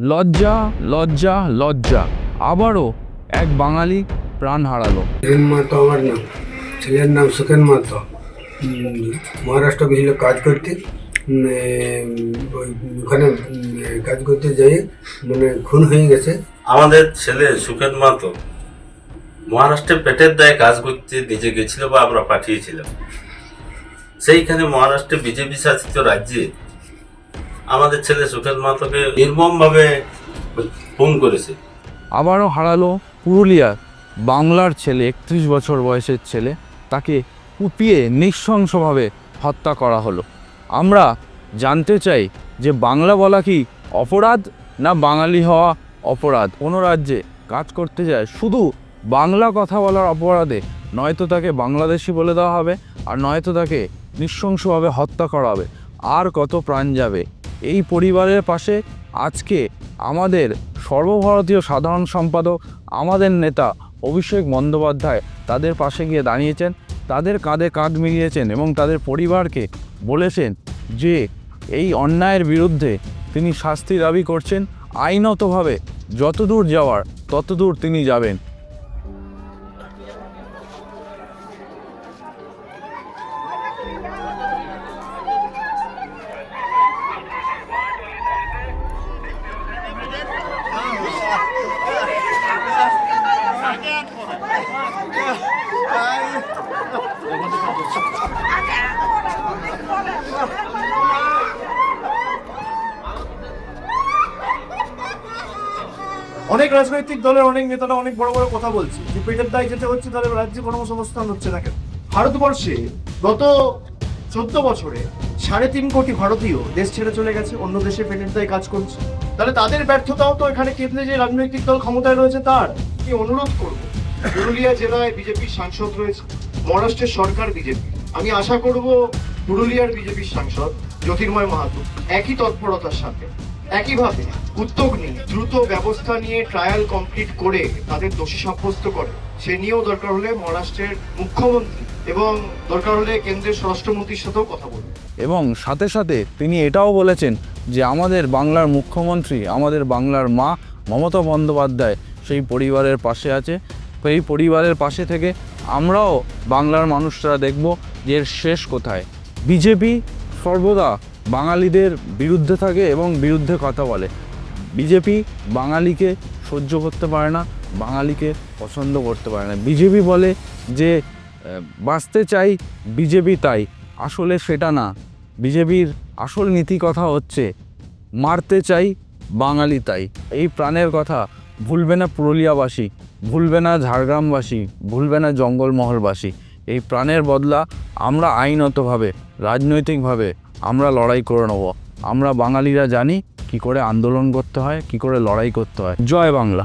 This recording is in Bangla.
লজ্জা লজ্জা লজ্জা, আবারও এক বাঙালি প্রাণ হারালো। সুখেন মাহাতো আমার নাম, ছেলের নাম সুখেন মাহাতো। মহারাষ্ট্র গেছিল কাজ করতে। ওখানে কাজ করতে যাই মানে খুন হয়ে গেছে। আমাদের ছেলে সুখেন মাহাতো মহারাষ্ট্রে পেটের দায়ে কাজ করতে নিজে গেছিল বা আমরা পাঠিয়েছিলাম। সেইখানে মহারাষ্ট্রে বিজেপি শাসিত রাজ্যে আমাদের ছেলে সুখেন মাহাতোকে নির্মমভাবে খুন করেছে। আবারও হারালো পুরুলিয়ার বাংলার ছেলে, 31 বছর বয়সের ছেলে, তাকে কুপিয়ে নৃশংসভাবে হত্যা করা হলো। আমরা জানতে চাই যে বাংলা বলা কি অপরাধ, না বাঙালি হওয়া অপরাধ? কোনো রাজ্যে কাজ করতে যায় শুধু বাংলা কথা বলার অপরাধে নয়তো তাকে বাংলাদেশি বলে দেওয়া হবে, আর নয়তো তাকে নৃশংসভাবে হত্যা করা হবে। আর কত প্রাণ যাবে? এই পরিবারের পাশে আজকে আমাদের সর্বভারতীয় সাধারণ সম্পাদক, আমাদের নেতা অভিষেক বন্দ্যোপাধ্যায় তাদের পাশে গিয়ে দাঁড়িয়েছেন, তাদের কাঁধে কাঁধ মিলিয়েছেন এবং তাদের পরিবারকে বলেছেন যে এই অন্যায়ের বিরুদ্ধে তিনি শাস্তি দাবি করছেন। আইনতভাবে যতদূর যাওয়ার ততদূর তিনি যাবেন। অনেক রাজনৈতিক দলের অনেক নেতারা অনেক বড় বড় কথা বলছে যে পেটের দায় যেতে হচ্ছে, তাহলে রাজ্যে কর্মসংস্থান হচ্ছে না কেন? ভারতবর্ষে গত 14 বছরে 3.5 কোটি ভারতীয় দেশ ছেড়ে চলে গেছে, অন্য দেশে পেটের দায় কাজ করছে। তাহলে তাদের ব্যর্থতাও তো এখানে কেন্দ্রে যে রাজনৈতিক দল ক্ষমতায় রয়েছে তার। কি অনুরোধ করবো, পুরুলিয়া জেলায় বিজেপির সাংসদ রয়েছে, মহারাষ্ট্রের সরকার বিজেপি। আমি আশা করব পুরুলিয়ার বিজেপির সাংসদ জ্যোতির্ময় মাহাতো একই তৎপরতার সাথে, একইভাবে উদ্যোগ নিয়ে দ্রুত ব্যবস্থা নিয়ে ট্রায়াল কমপ্লিট করে তাদের দোষী সাব্যস্ত করে। সে নিয়েও দরকার হলে মহারাষ্ট্রের মুখ্যমন্ত্রী এবং দরকার হলে কেন্দ্রের স্বরাষ্ট্রমন্ত্রীর সাথেও কথা বলবে। এবং সাথে সাথে তিনি এটাও বলেছেন যে আমাদের বাংলার মুখ্যমন্ত্রী, আমাদের বাংলার মা মমতা বন্দ্যোপাধ্যায় সেই পরিবারের পাশে আছে। এই পরিবারের পাশে থেকে আমরাও বাংলার মানুষরা দেখব যে এর শেষ কোথায়। বিজেপি সর্বদা বাঙালিদের বিরুদ্ধে থাকে এবং বিরুদ্ধে কথা বলে। বিজেপি বাঙালিকে সহ্য করতে পারে না, বাঙালিকে পছন্দ করতে পারে না। বিজেপি বলে যে বাঁচতে চাই বিজেপি তাই, আসলে সেটা না। বিজেপির আসল নীতি কথা হচ্ছে মারতে চাই বাঙালি তাই। এই প্রাণের কথা ভুলবে না পুরুলিয়াবাসী, ভুলবে না ঝাড়গ্রামবাসী, ভুলবে না জঙ্গলমহলবাসী। এই প্রাণের বদলা আমরা আইনতভাবে, রাজনৈতিকভাবে আমরা লড়াই করে নেব। আমরা বাঙালিরা জানি কি করে আন্দোলন করতে হয়, কি করে লড়াই করতে হয়। জয় বাংলা।